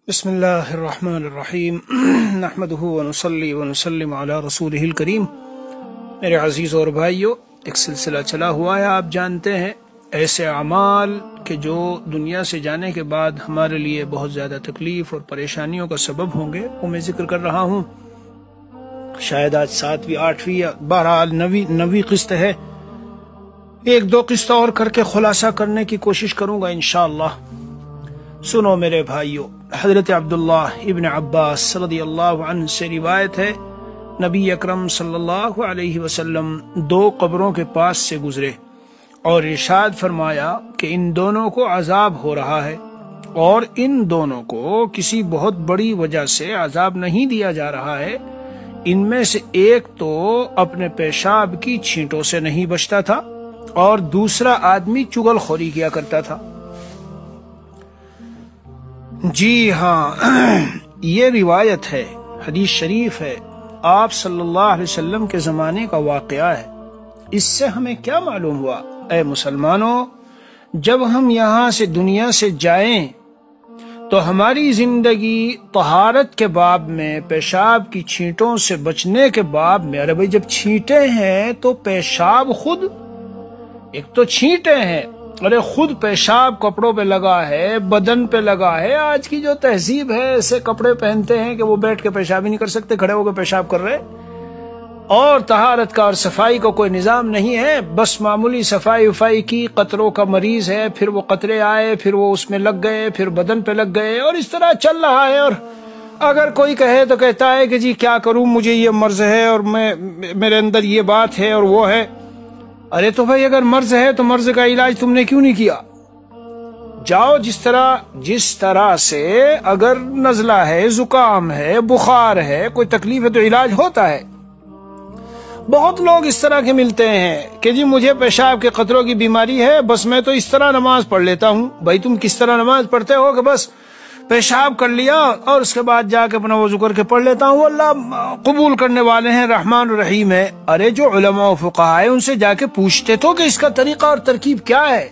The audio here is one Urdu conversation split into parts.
بسم اللہ الرحمن الرحیم نحمدہ ونصلی ونسلم علی رسولہ الکریم۔ میرے عزیز اور بھائیو، ایک سلسلہ چلا ہوا ہے، آپ جانتے ہیں، ایسے اعمال کہ جو دنیا سے جانے کے بعد ہمارے لیے بہت زیادہ تکلیف اور پریشانیوں کا سبب ہوں گے، وہ میں ذکر کر رہا ہوں۔ شاید آج 7ویں 8ویں یا بہرحال 9ویں قسط ہے، ایک دو قسط اور کر کے خلاصہ کرنے کی کوشش کروں گا انشاءاللہ۔ سنو میرے بھائیو، حضرت عبداللہ ابن عباس رضی اللہ عنہ سے روایت ہے، نبی اکرم صلی اللہ علیہ وسلم 2 قبروں کے پاس سے گزرے اور ارشاد فرمایا کہ ان دونوں کو عذاب ہو رہا ہے، اور ان دونوں کو کسی بہت بڑی وجہ سے عذاب نہیں دیا جا رہا ہے۔ ان میں سے ایک تو اپنے پیشاب کی چھینٹوں سے نہیں بچتا تھا، اور دوسرا آدمی چغل خوری کیا کرتا تھا۔ جی ہاں، یہ روایت ہے، حدیث شریف ہے، آپ صلی اللہ علیہ وسلم کے زمانے کا واقعہ ہے۔ اس سے ہمیں کیا معلوم ہوا؟ اے مسلمانوں، جب ہم یہاں سے دنیا سے جائیں تو ہماری زندگی طہارت کے باب میں، پیشاب کی چھینٹوں سے بچنے کے باب میں، ارے بھائی جب چھینٹیں ہیں تو پیشاب خود، ایک تو چھینٹیں ہیں، ارے خود پیشاب کپڑوں پہ لگا ہے، بدن پہ لگا ہے۔ آج کی جو تہذیب ہے، ایسے کپڑے پہنتے ہیں کہ وہ بیٹھ کے پیشاب ہی نہیں کر سکتے، کھڑے ہو کے پیشاب کر رہے، اور طہارت کا اور صفائی کا کوئی نظام نہیں ہے۔ بس معمولی صفائی وفائی کی، قطروں کا مریض ہے، پھر وہ قطرے آئے، پھر وہ اس میں لگ گئے، پھر بدن پہ لگ گئے، اور اس طرح چل رہا ہے۔ اور اگر کوئی کہے تو کہتا ہے کہ جی کیا کروں، مجھے یہ مرض ہے اور میرے اندر یہ بات ہے اور وہ ہے۔ ارے تو بھائی اگر مرض ہے تو مرض کا علاج تم نے کیوں نہیں کیا؟ جاؤ، جس طرح سے اگر نزلہ ہے، زکام ہے، بخار ہے، کوئی تکلیف ہے تو علاج ہوتا ہے۔ بہت لوگ اس طرح کے ملتے ہیں کہ جی مجھے پیشاب کے قطروں کی بیماری ہے، بس میں تو اس طرح نماز پڑھ لیتا ہوں۔ بھائی تم کس طرح نماز پڑھتے ہو کہ بس پیشاب کر لیا اور اس کے بعد جا کے اپنا وضو کر کے پڑھ لیتا ہوں، اللہ قبول کرنے والے ہیں، رحمان الرحیم ہے۔ ارے جو علماء و فقہاء ہیں ان سے جا کے پوچھتے تو کہ اس کا طریقہ اور ترکیب کیا ہے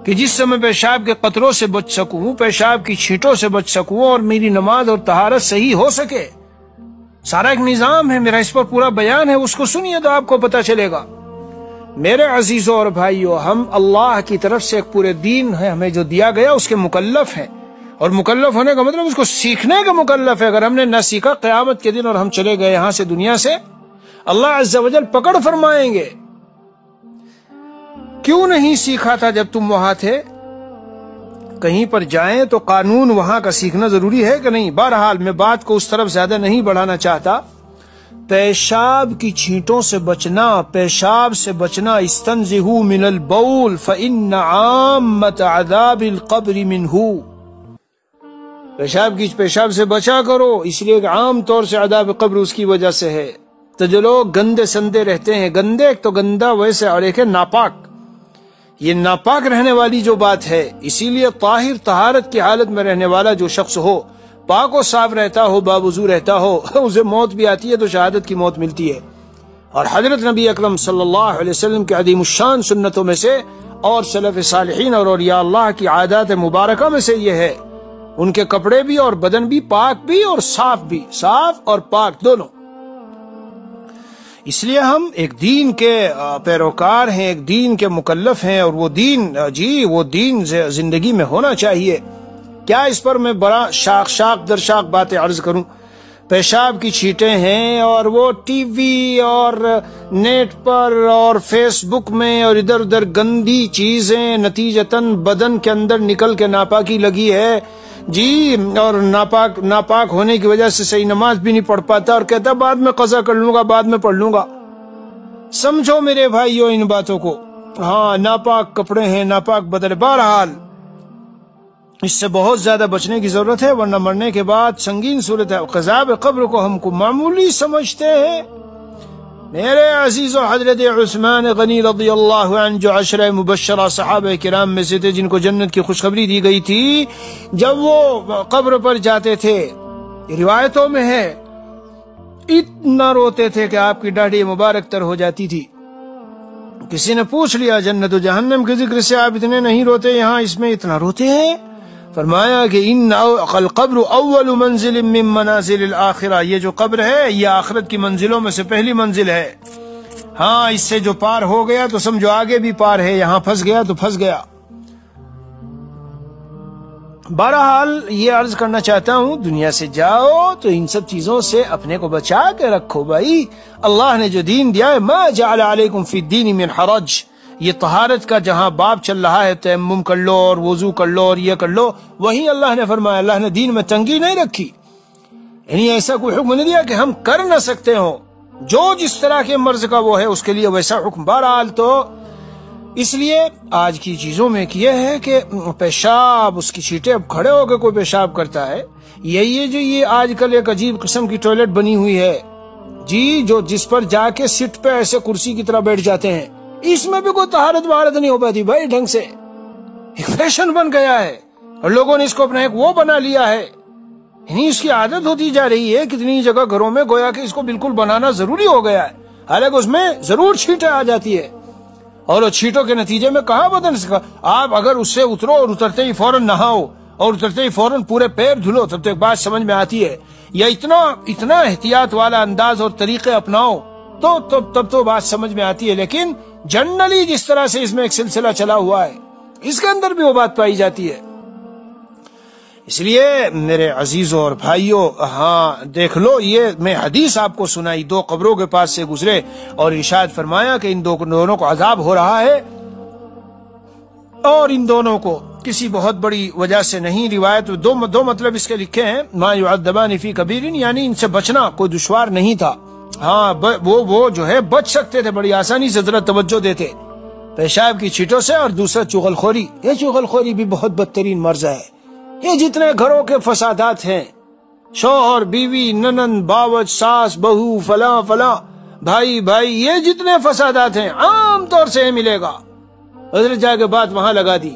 کہ جس سے میں پیشاب کے قطروں سے بچ سکوں، پیشاب کی چھینٹوں سے بچ سکوں، اور میری نماز اور طہارت صحیح ہو سکے۔ سارا ایک نظام ہے، میرا اس پر پورا بیان ہے، اس کو سنیے تو آپ کو پتہ چلے گا۔ میرے عزیزوں اور بھائیوں، ہم اللہ کی طرف سے ایک پورے دین ہے ہمیں جو دیا گیا، اس کے مکلف ہیں، اور مکلف ہونے کا مطلب اس کو سیکھنے کا مکلف ہے۔ اگر ہم نے نہ سیکھا، قیامت کے دن اور ہم چلے گئے یہاں سے دنیا سے، اللہ عز و جل پکڑ فرمائیں گے۔ کیوں نہیں سیکھا تھا جب تم وہاں تھے؟ کہیں پر جائیں تو قانون وہاں کا سیکھنا ضروری ہے کہ نہیں؟ بہرحال میں بات کو اس طرف زیادہ نہیں بڑھانا چاہتا۔ پیشاب کی چھینٹوں سے بچنا، پیشاب سے بچنا، استنزہوا من البول فإن عامۃ عذاب القبر منہ۔ پیشاب سے بچا کرو، اس لیے کہ عام طور سے عذاب قبر اس کی وجہ سے ہے۔ تو جو لوگ گندے سندے رہتے ہیں، گندے ایک تو گندا ویسے، اور ایک ہے ناپاک، یہ ناپاک رہنے والی جو بات ہے، اسی لیے طاہر طہارت کی حالت میں رہنے والا جو شخص ہو، پاک و صاف رہتا ہو، باوضو رہتا ہو، اسے موت بھی آتی ہے تو شہادت کی موت ملتی ہے۔ اور حضرت نبی اکرم صلی اللہ علیہ وسلم کے عظیم الشان سنتوں میں سے، اور سلف صالحین اور اولیاء اللہ کی عادات مبارکہ میں سے یہ ہے، ان کے کپڑے بھی اور بدن بھی پاک بھی اور صاف بھی، صاف اور پاک دونوں۔ اس لیے ہم ایک دین کے پیروکار ہیں، ایک دین کے مکلف ہیں، اور وہ دین زندگی میں ہونا چاہیے۔ کیا اس پر میں بڑا شاخ در شاخ باتیں عرض کروں؟ پیشاب کی چھینٹیں ہیں، اور وہ ٹی وی اور نیٹ پر اور فیس بک میں اور ادھر ادھر گندی چیزیں، نتیجتاً بدن کے اندر نکل کے ناپاکی لگی ہے جی، اور ناپاک ہونے کی وجہ سے صحیح نماز بھی نہیں پڑھ پاتا، اور کہتا بعد میں قضا کر لوں گا، بعد میں پڑھ لوں گا۔ سمجھو میرے بھائیو ان باتوں کو۔ ہاں، ناپاک کپڑے ہیں، ناپاک بدن، بہرحال اس سے بہت زیادہ بچنے کی ضرورت ہے، ورنہ مرنے کے بعد سنگین صورت ہے۔ عذاب قبر کو ہم کو معمولی سمجھتے ہیں۔ میرے عزیزو، حضرت عثمان غنی رضی اللہ عنہ جو 10 مبشرہ صحابہ کرام میں سے تھے، جن کو جنت کی خوشخبری دی گئی تھی، جب وہ قبر پر جاتے تھے، روایتوں میں ہے، اتنا روتے تھے کہ آپ کی داڑھی مبارک تر ہو جاتی تھی۔ کسی نے پوچھ لیا جنت و جہنم کے ذکر سے آپ اتنے نہیں روتے، یہاں اس میں اتنا روتے ہیں؟ فرمایا کہ ان القبر اول منزل من منازل الآخرہ، یہ جو قبر ہے یہ آخرت کی منزلوں میں سے پہلی منزل ہے. ہاں اس سے جو پار ہو گیا تو سمجھو آگے بھی پار ہے، یہاں پھنس گیا تو پھنس گیا. بہرحال یہ عرض کرنا چاہتا ہوں، دنیا سے جاؤ تو ان سب چیزوں سے اپنے کو بچا کے رکھو بھائی. اللہ نے جو دین دیا ہے، ما جعل علیکم فی الدین من حرج، یہ طہارت کا جہاں باب چل رہا ہے، تیمم کر لو اور وضو کر لو اور یہ کر لو، وہی اللہ نے فرمایا. اللہ نے دین میں تنگی نہیں رکھی، یعنی ایسا کوئی حکم نہیں دیا کہ ہم کر نہ سکتے ہوں. جو جس طرح کے مرض کا وہ ہے اس کے لیے ویسا حکم. بہرحال تو اس لیے آج کی چیزوں میں یہ ہے کہ پیشاب، اس کی چھینٹیں، اب کھڑے ہو کے کوئی پیشاب کرتا ہے، یہی جو یہ آج کل ایک عجیب قسم کی ٹوائلٹ بنی ہوئی ہے جی، جو جس پر جا کے سیٹ پہ ایسے کرسی کی طرح بیٹھ جاتے ہیں، اس میں بھی کوئی طہارت وہارت نہیں ہو پاتی بھائی ڈھنگ سے. ایک فیشن بن گیا ہے اور لوگوں نے اس کو اپنا ایک وہ بنا لیا ہے، یعنی اس کی عادت ہوتی جا رہی ہے. کتنی جگہ گھروں میں گویا کہ اس کو بالکل بنانا ضروری ہو گیا ہے، حالانکہ اس میں ضرور چھینٹیں آ جاتی ہے، اور وہ چھینٹوں کے نتیجے میں کہاں بدن سکا. آپ اگر اس سے اترو اور اترتے ہی فوراً نہاؤ اور اترتے ہی فوراً پورے پیر دھلو، تب تو ایک بات سمجھ میں آتی ہے. یا اتنا احتیاط والا انداز اور طریقے اپناؤ تو تب تو بات سمجھ میں آتی ہے. لیکن جنرلی جس طرح سے اس میں ایک سلسلہ چلا ہوا ہے، اس کے اندر بھی وہ بات پائی جاتی ہے. اس لیے میرے عزیزوں اور بھائیوں، ہاں دیکھ لو، یہ میں حدیث آپ کو سنائی، 2 قبروں کے پاس سے گزرے اور ارشاد فرمایا کہ ان دونوں کو عذاب ہو رہا ہے، اور ان دونوں کو کسی بہت بڑی وجہ سے نہیں. روایت دو مطلب اس کے لکھے ہیں، ما يعذبان فی کبیر، یعنی ان سے بچنا کوئی دشوار نہیں تھا. ہاں وہ جو ہے بچ سکتے تھے بڑی آسانی سے، ذرا توجہ دیتے پیشاب کی چھینٹوں سے. اور دوسرا چغل خوری، یہ چغل خوری بھی بہت بدترین مرض ہے. یہ جتنے گھروں کے فسادات ہیں، شوہر بیوی، ننند باوج، ساس بہو، فلاں فلاں، بھائی، یہ جتنے فسادات ہیں عام طور سے ملے گا. ادھر جا کے بات وہاں لگا دی،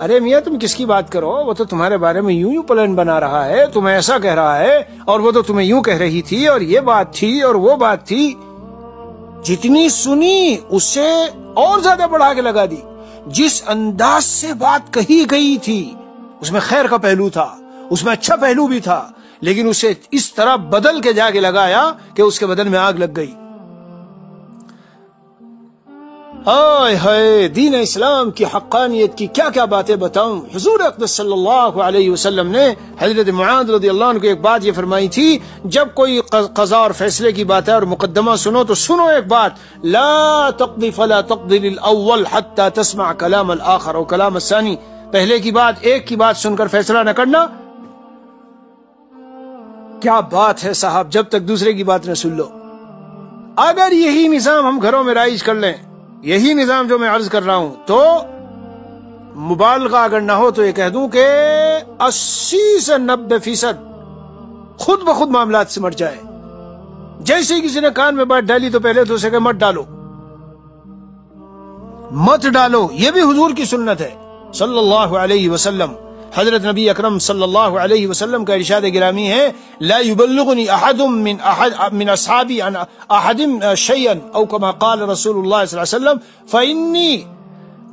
ارے میاں تم کس کی بات کرو، وہ تو تمہارے بارے میں یوں پلان بنا رہا ہے، تمہیں ایسا کہہ رہا ہے، اور وہ تو تمہیں یوں کہہ رہی تھی، اور یہ بات تھی اور وہ بات تھی. جتنی سنی اس سے اور زیادہ بڑھا کے لگا دی. جس انداز سے بات کہی گئی تھی اس میں خیر کا پہلو تھا، اس میں اچھا پہلو بھی تھا، لیکن اسے اس طرح بدل کے جا کے لگایا کہ اس کے بدن میں آگ لگ گئی. آئے ہائے، دین اسلام کی حقانیت کی کیا کیا باتیں بتاؤں. حضور اقدس صلی اللہ علیہ وسلم نے حضرت معاذ رضی اللہ عنہ کو ایک بات یہ فرمائی تھی، جب کوئی قضاء اور فیصلے کی بات ہے اور مقدمہ سنو تو سنو ایک بات، لا تقضی فلا تقضی للاول حتی تسمع کلام الاخر او کلام الثانی. پہلے کی بات، ایک کی بات سن کر فیصلہ نہ کرنا. کیا بات ہے صاحب، جب تک دوسرے کی بات نہ سن لو. اگر یہی نظام ہم گھروں میں رائج کر لیں، یہی نظام جو میں عرض کر رہا ہوں، تو مبالغہ اگر نہ ہو تو یہ کہہ دوں کہ 80 سے 90% خود بخود معاملات سمٹ جائے. جیسے کسی نے کان میں بات ڈالی تو پہلے تو اسے کہ مت ڈالو، مت ڈالو. یہ بھی حضور کی سنت ہے صلی اللہ علیہ وسلم. حضرت نبی اکرم صلی اللہ علیہ وسلم کا ارشاد گرامی ہے، لا يبلغني احد من اصحابي عن احد شيئا او كما قال رسول الله صلی اللہ علیہ وسلم فاني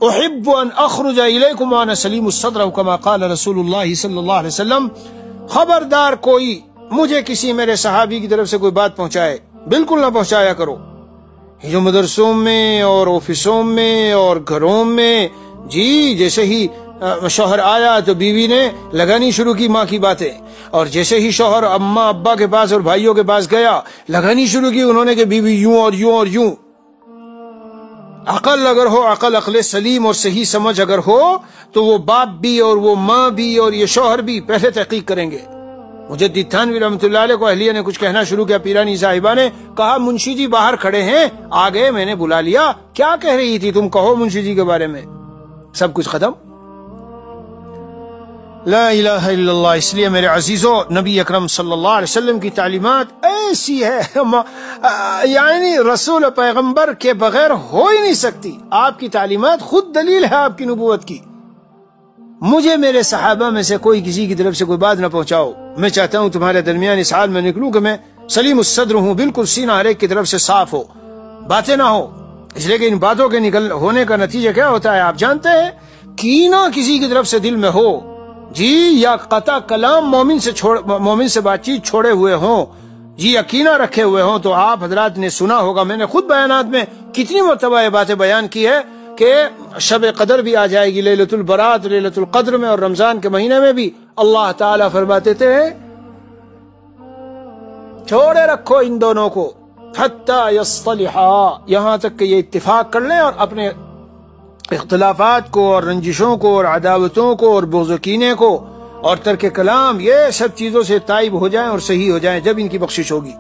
احب ان اخرج اليكم وانا سلیم الصدر او كما قال رسول اللہ صلی اللہ علیہ وسلم. خبردار کوئی مجھے کسی میرے صحابی کی طرف سے کوئی بات پہنچائے، بالکل نہ پہنچایا کرو. جو مدرسوں میں اور آفسوں میں اور گھروں میں، جی جیسے ہی شوہر آیا تو بیوی نے لگانی شروع کی ماں کی باتیں، اور جیسے ہی شوہر اماں ابا کے پاس اور بھائیوں کے پاس گیا لگانی شروع کی انہوں نے کہ بیوی یوں اور یوں اور یوں. عقل اگر ہو، عقل سلیم اور صحیح سمجھ اگر ہو تو وہ باپ بھی اور وہ ماں بھی اور یہ شوہر بھی پہلے تحقیق کریں گے. مجدد تھانوی رحمۃ اللہ علیہ کو اہلیہ نے کچھ کہنا شروع کیا، پیرانی صاحبہ نے کہا منشی جی باہر کھڑے ہیں، آ گئے، میں نے بلا لیا، کیا کہہ رہی تھی تم، کہو منشی جی کے بارے میں. سب کچھ ختم. لا الہ الا اللہ. اس لیے میرے عزیزوں، نبی اکرم صلی اللہ علیہ وسلم کی تعلیمات ایسی ہے، یعنی رسول پیغمبر کے بغیر ہو ہی نہیں سکتی. آپ کی تعلیمات خود دلیل ہے آپ کی نبوت کی. مجھے میرے صحابہ میں سے کوئی کسی کی طرف سے کوئی بات نہ پہنچاؤ. میں چاہتا ہوں تمہارے درمیان اس حال میں نکلوں کہ میں سلیم الصدر ہوں، بالکل سینہ ہر ایک کی طرف سے صاف ہو، باتیں نہ ہو. اس لیے کہ ان باتوں کے ہونے کا نتیجہ کیا ہوتا ہے آپ جانتے ہیں کینہ کسی کی طرف سے دل میں ہو جی، یا قطع کلام مومن سے بات چیت چھوڑے ہوئے ہوں جی، یقینہ رکھے ہوئے ہوں، تو آپ حضرات نے سنا ہوگا، میں نے خود بیانات میں کتنی مرتبہ یہ باتیں بیان کی ہے کہ شب قدر بھی آ جائے گی، لیلۃ البرات لیلۃ القدر میں، اور رمضان کے مہینے میں بھی اللہ تعالیٰ فرماتے تھے چھوڑے رکھو ان دونوں کو حتی یصطلحا، یہاں تک کہ یہ اتفاق کر لیں اور اپنے اختلافات کو اور رنجشوں کو اور عداوتوں کو اور بغض و کینے کو اور ترک کلام، یہ سب چیزوں سے تائب ہو جائیں اور صحیح ہو جائیں، جب ان کی بخشش ہوگی۔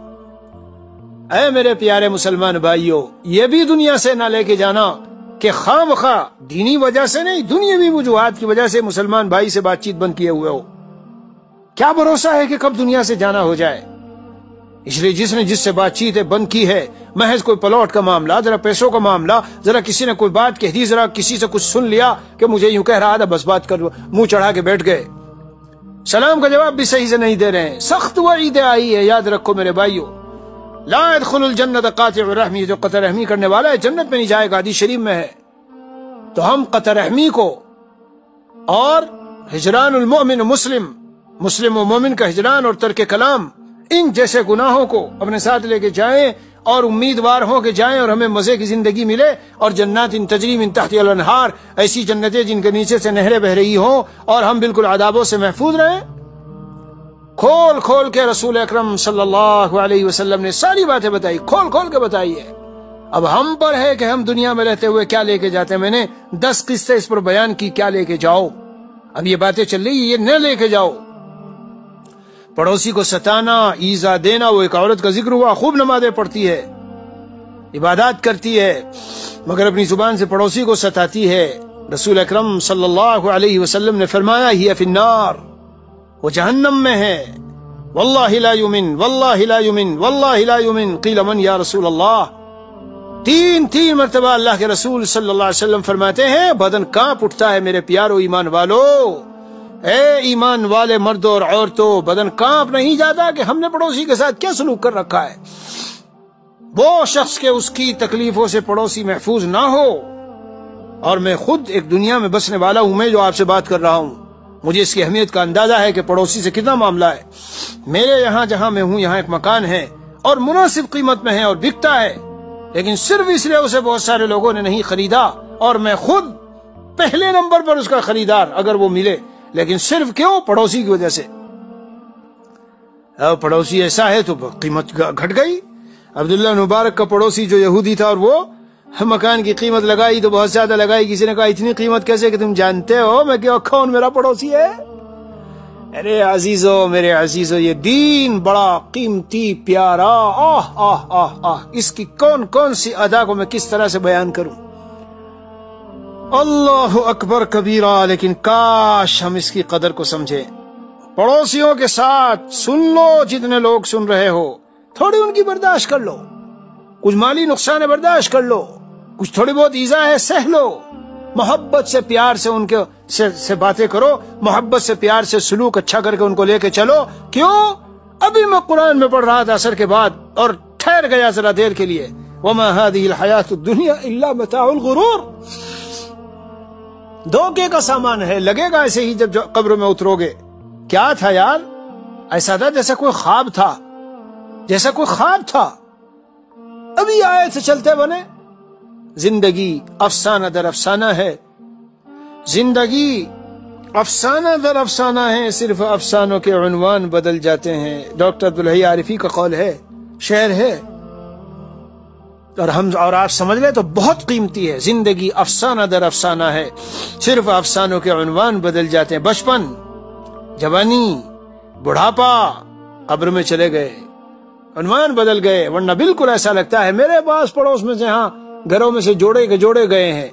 اے میرے پیارے مسلمان بھائیوں، یہ بھی دنیا سے نہ لے کے جانا کہ خواہ مخواہ دینی وجہ سے نہیں، دنیاوی وجوہات کی وجہ سے مسلمان بھائی سے بات چیت بند کیے ہوئے ہو، کیا بھروسہ ہے کہ کب دنیا سے جانا ہو جائے؟ اس لیے جس نے جس سے بات چیت بند کی ہے، محض کوئی پلاٹ کا معاملہ، ذرا پیسوں کا معاملہ، ذرا کسی نے کوئی بات کہہ دی، ذرا کسی سے کچھ سن لیا کہ مجھے یوں کہہ رہا تھا، بس بات کر منہ چڑھا کے بیٹھ گئے، سلام کا جواب بھی صحیح سے نہیں دے رہے ہیں، سخت وعید آئی ہے، یاد رکھو میرے بھائیو، لا يدخل الجنت قاطع الرحم، جو قطع رحمی کرنے والا ہے جنت میں نہیں جائے گا، حدیث شریف میں ہے۔ تو ہم قطع رحمی کو اور ہجران المؤمن مسلم و مومن کا ہجران اور ترک کلام، ان جیسے گناہوں کو اپنے ساتھ لے کے جائیں اور امیدوار ہوں کہ جائیں اور ہمیں مزے کی زندگی ملے، اور جنات تجری من تحتها الانہار، ایسی جنتیں جن کے نیچے سے نہریں بہ رہی ہوں، اور ہم بالکل عذابوں سے محفوظ رہیں۔ کھول کے رسول اکرم صلی اللہ علیہ وسلم نے ساری باتیں بتائی، کھول کے بتائی ہے۔ اب ہم پر ہے کہ ہم دنیا میں رہتے ہوئے کیا لے کے جاتے ہیں۔ میں نے 10 قصے اس پر بیان کی، کیا لے کے جاؤ، اب یہ باتیں چل رہی، یہ نہ لے کے جاؤ۔ پڑوسی کو ستانا، ایذا دینا، وہ ایک عورت کا ذکر ہوا، خوب نمازیں پڑھتی ہے، عبادات کرتی ہے، مگر اپنی زبان سے پڑوسی کو ستاتی ہے۔ رسول اکرم صلی اللہ علیہ وسلم نے فرمایا ہی فی النار، وہ جہنم میں ہے، واللہ لا یؤمن واللہ لا یؤمن واللہ لا یؤمن، قیل من یا رسول اللہ، تین مرتبہ اللہ کے رسول صلی اللہ علیہ وسلم فرماتے ہیں، بدن کانپ اٹھتا ہے میرے پیارو ایمان والو، اے ایمان والے مردوں اور عورتوں، بدن کانپ نہیں جاتا کہ ہم نے پڑوسی کے ساتھ کیا سلوک کر رکھا ہے۔ وہ شخص کے اس کی تکلیفوں سے پڑوسی محفوظ نہ ہو، اور میں خود ایک دنیا میں بسنے والا ہوں، میں جو آپ سے بات کر رہا ہوں، مجھے اس کی اہمیت کا اندازہ ہے کہ پڑوسی سے کتنا معاملہ ہے۔ میرے یہاں جہاں میں ہوں، یہاں ایک مکان ہے اور مناسب قیمت میں ہے اور بکتا ہے، لیکن صرف اس لیے اسے بہت سارے لوگوں نے نہیں خریدا، اور میں خود پہلے نمبر پر اس کا خریدار اگر وہ ملے، لیکن صرف کیوں؟ پڑوسی کی وجہ سے۔ پڑوسی ایسا ہے تو قیمت گھٹ گئی۔ عبداللہ مبارک کا پڑوسی جو یہودی تھا، اور وہ مکان کی قیمت لگائی تو بہت زیادہ لگائی، کسی نے کہا اتنی قیمت کیسے کہ تم جانتے ہو میں کیا کون میرا پڑوسی ہے؟ ارے عزیزو، میرے عزیزو، یہ دین بڑا قیمتی پیارا، اس کی کون سی ادا کو میں کس طرح سے بیان کروں؟ اللہ اکبر کبیرہ، لیکن کاش ہم اس کی قدر کو سمجھیں۔ پڑوسیوں کے ساتھ سن لو، جتنے لوگ سن رہے ہو، تھوڑی ان کی برداشت کر لو، کچھ مالی نقصان ہے برداشت کر لو، کچھ تھوڑی بہت ایذا ہے سہ لو، محبت سے پیار سے ان کے سے باتیں کرو، محبت سے پیار سے سلوک اچھا کر کے ان کو لے کے چلو۔ کیوں؟ ابھی میں قرآن میں پڑھ رہا تھا عصر کے بعد اور ٹھہر گیا ذرا دیر کے لیے، وما هذه الحیات الدنیا الا متاع الغرور، دھوکے کا سامان ہے، لگے گا ایسے ہی جب قبر میں اترو گے۔ کیا تھا یار؟ ایسا تھا جیسا کوئی خواب تھا، ابھی آئے تھے چلتے بنے۔ زندگی افسانہ در افسانہ ہے، زندگی افسانہ در افسانہ ہے، صرف افسانوں کے عنوان بدل جاتے ہیں۔ ڈاکٹر عبدالحی عارفی کا قول ہے، شعر ہے، اور آپ سمجھ لیں تو بہت قیمتی ہے۔ زندگی افسانہ در افسانہ ہے، صرف افسانوں کے عنوان بدل جاتے ہیں۔ بچپن، جوانی، بڑھاپا قبر میں چلے گئے، عنوان بدل گئے، ورنہ بالکل ایسا لگتا ہے میرے پاس پڑوس میں سے، ہاں گھروں میں سے جوڑے گئے ہیں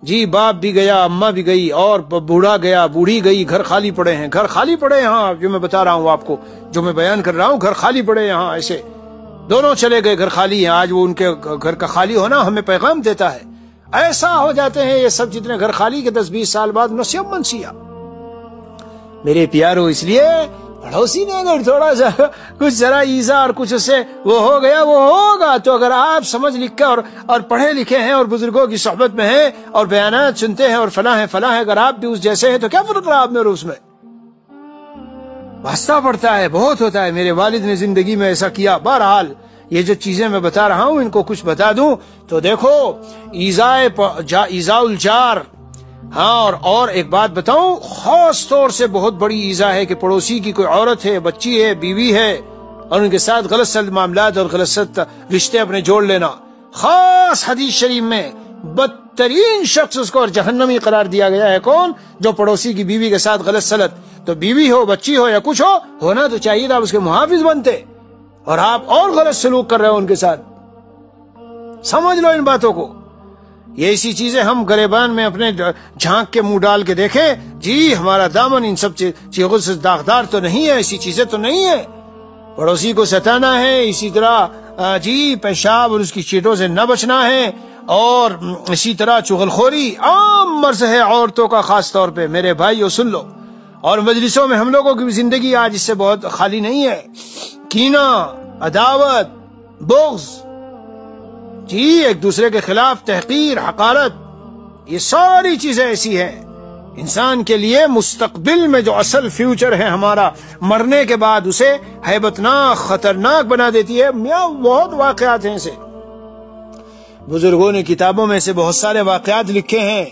جی، باپ بھی گیا، اماں بھی گئی، اور بوڑھا گیا، بوڑھی گئی، گھر خالی پڑے ہیں، ہاں جو میں بتا رہا ہوں آپ کو، جو میں بیان کر رہا ہوں، گھر خالی پڑے، یہاں ایسے دونوں چلے گئے، گھر خالی ہیں۔ آج وہ ان کے گھر کا خالی ہونا ہمیں پیغام دیتا ہے، ایسا ہو جاتے ہیں یہ سب جتنے گھر خالی کے 10-20 سال بعد نسیب منسیہ۔ میرے پیارو، اس لیے پڑوسی نے اگر تھوڑا سا کچھ ذرا ایزا اور کچھ اس سے وہ ہو گیا وہ ہوگا. تو اگر آپ سمجھ لکھ کے اور پڑھے لکھے ہیں اور بزرگوں کی صحبت میں ہیں اور بیانات سنتے ہیں اور فلاں ہے اگر آپ بھی اس جیسے ہیں تو کیا فرق رہا آپ میں اور اس میں؟ واسطہ پڑتا ہے، بہت ہوتا ہے. میرے والد نے زندگی میں ایسا کیا. بہرحال یہ جو چیزیں میں بتا رہا ہوں ان کو کچھ بتا دوں تو دیکھو، ایذاء الجار. ہاں، اور ایک بات بتاؤں، خاص طور سے بہت بڑی ایذا ہے کہ پڑوسی کی کوئی عورت ہے، بچی ہے، بیوی ہے، اور ان کے ساتھ غلط سلط معاملات اور غلط سلط رشتے اپنے جوڑ لینا. خاص حدیث شریف میں بدترین شخص اس کو اور جہنمی قرار دیا گیا ہے. کون؟ جو پڑوسی کی بیوی کے ساتھ غلط سلط. تو بیوی ہو، بچی ہو یا کچھ ہو، ہونا تو چاہیے تھا آپ اس کے محافظ بنتے، اور آپ اور غلط سلوک کر رہے ہو ان کے ساتھ. سمجھ لو ان باتوں کو. یہ ایسی چیزیں ہم گریبان میں اپنے جھانک کے منہ ڈال کے دیکھیں، جی ہمارا دامن ان سب چیزوں سے داغدار تو نہیں ہے، ایسی چیزیں تو نہیں ہے. پڑوسی کو ستانا ہے، اسی طرح جی پیشاب اور اس کی چیٹوں سے نہ بچنا ہے، اور اسی طرح چغلخوری عام مرض ہے عورتوں کا. خاص طور پہ میرے بھائیو سن لو، اور مجلسوں میں ہم لوگوں کی زندگی آج اس سے بہت خالی نہیں ہے. کینہ، عداوت، بغض، جی ایک دوسرے کے خلاف تحقیر، حقارت، یہ ساری چیزیں ایسی ہیں انسان کے لیے مستقبل میں جو اصل فیوچر ہے ہمارا، مرنے کے بعد اسے ہیبتناک، خطرناک بنا دیتی ہے. بہت واقعات ہیں ایسے. بزرگوں نے کتابوں میں سے بہت سارے واقعات لکھے ہیں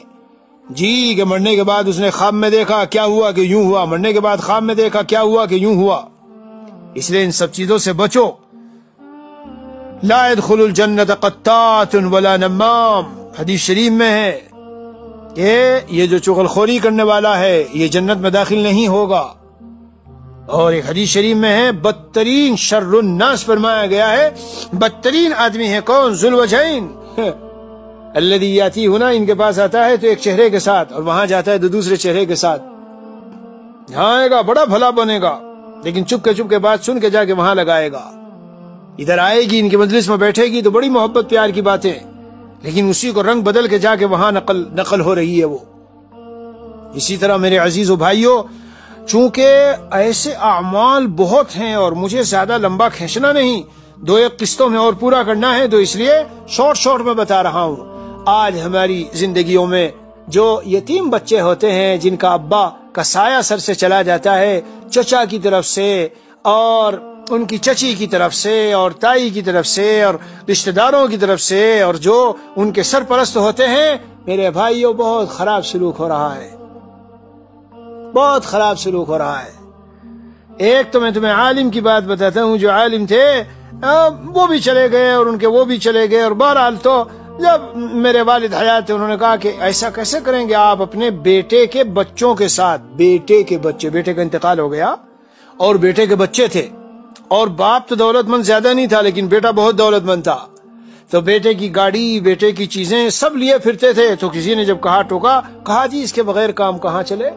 جی کہ مرنے کے بعد اس نے خواب میں دیکھا کیا ہوا کہ یوں ہوا، مرنے کے بعد خواب میں دیکھا کیا ہوا کہ یوں ہوا. اس لیے ان سب چیزوں سے بچو. لا يدخل الجنت قطات ولا نمام، حدیث شریف میں ہے کہ یہ جو چغلخوری کرنے والا ہے یہ جنت میں داخل نہیں ہوگا. اور ایک حدیث شریف میں ہے بدترین شر الناس فرمایا گیا ہے، بدترین آدمی ہے کون؟ ذو الوجہین الذی یاتی ہونا، ان کے پاس آتا ہے تو ایک چہرے کے ساتھ اور وہاں جاتا ہے تو دوسرے چہرے کے ساتھ. یہاں آئے گا بڑا بھلا بنے گا لیکن چپ کے بات سن کے جا کے وہاں لگائے گا. ادھر آئے گی ان کی مجلس میں بیٹھے گی تو بڑی محبت پیار کی باتیں، لیکن اسی کو رنگ بدل کے جا کے وہاں نقل ہو رہی ہے وہ. اسی طرح میرے عزیز و بھائیوں، چونکہ ایسے اعمال بہت ہیں اور مجھے زیادہ لمبا کھینچنا نہیں، 2-1 قسطوں میں اور پورا کرنا ہے، تو اس لیے شارٹ میں بتا رہا ہوں. آج ہماری زندگیوں میں جو یتیم بچے ہوتے ہیں جن کا ابا کا سایہ سر سے چلا جاتا ہے، چچا کی طرف سے اور ان کی چچی کی طرف سے اور تائی کی طرف سے اور رشتہ داروں کی طرف سے، اور جو ان کے سرپرست ہوتے ہیں، میرے بھائیوں بہت خراب سلوک ہو رہا ہے، بہت خراب سلوک ہو رہا ہے. ایک تو میں تمہیں عالم کی بات بتاتا ہوں، جو عالم تھے وہ بھی چلے گئے اور ان کے وہ بھی چلے گئے. اور بہرحال تو جب میرے والد حیات تھے انہوں نے کہا کہ ایسا کیسے کریں گے آپ اپنے بیٹے کے بچوں کے ساتھ، بیٹے کا انتقال ہو گیا اور بیٹے کے بچے تھے، اور باپ تو دولت مند زیادہ نہیں تھا لیکن بیٹا بہت دولت مند تھا. تو بیٹے کی گاڑی، بیٹے کی چیزیں سب لیے پھرتے تھے. تو کسی نے جب ٹوکا کہا جی اس کے بغیر کام کہاں چلے؟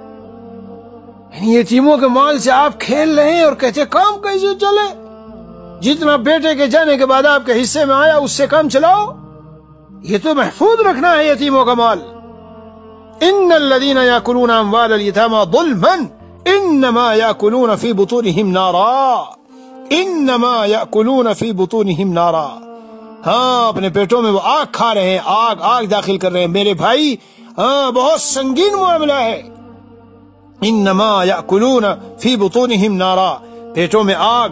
یعنی یتیموں کے مال سے آپ کھیل رہے ہیں اور کہتے کام کیسے چلے؟ جتنا بیٹے کے جانے کے بعد آپ کے حصے میں آیا اس سے کام چلاؤ. یہ تو محفوظ رکھنا ہے یتیموں کا مال. ان الذين ياكلون اموال اليتامى ظلما انما ياكلون في بطونهم نارا، انما ياكلون في بطونهم نارا. ہاں اپنے پیٹوں میں وہ آگ کھا رہے ہیں، آگ داخل کر رہے ہیں. میرے بھائی ہاں بہت سنگین معاملہ ہے. انما ياكلون في بطونهم نارا، پیٹوں میں آگ،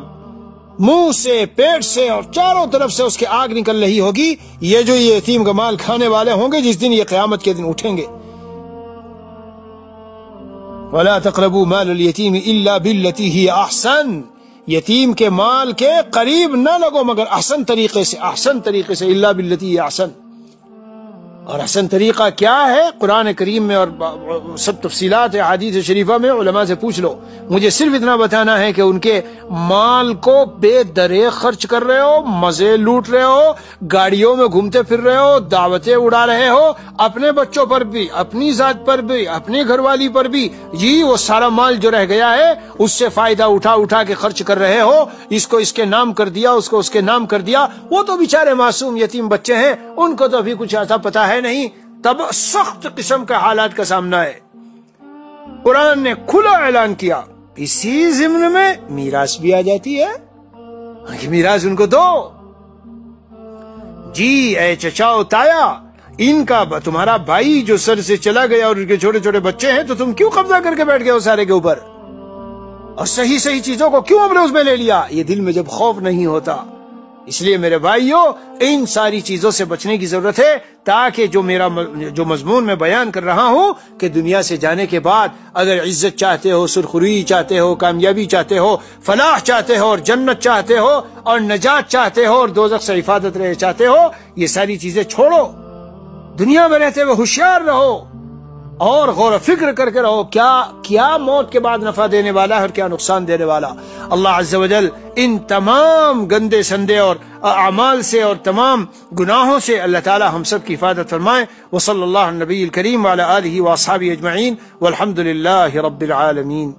منہ سے، پیٹ سے اور چاروں طرف سے اس کی آگ نکل رہی ہوگی. یہ جو یہ یتیم کا مال کھانے والے ہوں گے جس دن یہ قیامت کے دن اٹھیں گے. وَلَا تَقْرَبُوا مَالَ الْيَتِيمِ إِلَّا بِالَّتِي هِيَ أَحْسَنُ، یتیم کے مال کے قریب نہ لگو مگر احسن طریقے سے، الا باللتی ہی احسن. اور احسن طریقہ کیا ہے؟ قرآن کریم میں اور سب تفصیلات حدیث شریفہ میں، علماء سے پوچھ لو. مجھے صرف اتنا بتانا ہے کہ ان کے مال کو بے دریغ خرچ کر رہے ہو، مزے لوٹ رہے ہو، گاڑیوں میں گھومتے پھر رہے ہو، دعوتیں اڑا رہے ہو، اپنے بچوں پر بھی، اپنی ذات پر بھی، اپنی گھر والی پر بھی، جی وہ سارا مال جو رہ گیا ہے اس سے فائدہ اٹھا کے خرچ کر رہے ہو. اس کو اس کے نام کر دیا، اس کو اس کے نام کر دیا. وہ تو بیچارے معصوم یتیم بچے ہیں، ان کو تو ابھی کچھ ایسا پتا ہے نہیں. تب سخت قسم کے حالات کا سامنا ہے. قرآن نے کھلا اعلان کیا اسی ضمن میں میراث بھی آ جاتی ہے کہ میراث ان کو دو. جی اے چچا و تایا، ان کا تمہارا بھائی جو سر سے چلا گیا اور ان کے چھوٹے چھوٹے بچے ہیں تو تم کیوں قبضہ کر کے بیٹھ گئے ہو سارے کے اوپر، اور صحیح صحیح چیزوں کو کیوں اپنے اس میں لے لیا؟ یہ دل میں جب خوف نہیں ہوتا. اس لیے میرے بھائیوں، ان ساری چیزوں سے بچنے کی ضرورت ہے تاکہ جو مضمون میں بیان کر رہا ہوں کہ دنیا سے جانے کے بعد اگر عزت چاہتے ہو، سرخروئی چاہتے ہو، کامیابی چاہتے ہو، فلاح چاہتے ہو اور جنت چاہتے ہو اور نجات چاہتے ہو اور دوزخ سے حفاظت رہے چاہتے ہو، یہ ساری چیزیں چھوڑو. دنیا میں رہتے ہوئے ہوشیار رہو اور غور و فکر کر کے رہو کیا موت کے بعد نفع دینے والا ہے اور کیا نقصان دینے والا. اللہ عز و جل ان تمام گندے سندے اور اعمال سے اور تمام گناہوں سے اللہ تعالی ہم سب کی حفاظت فرمائے. وصلی اللہ علی النبی الکریم وعلی آلہ واصحابہ اجمعین والحمد للہ رب العالمین.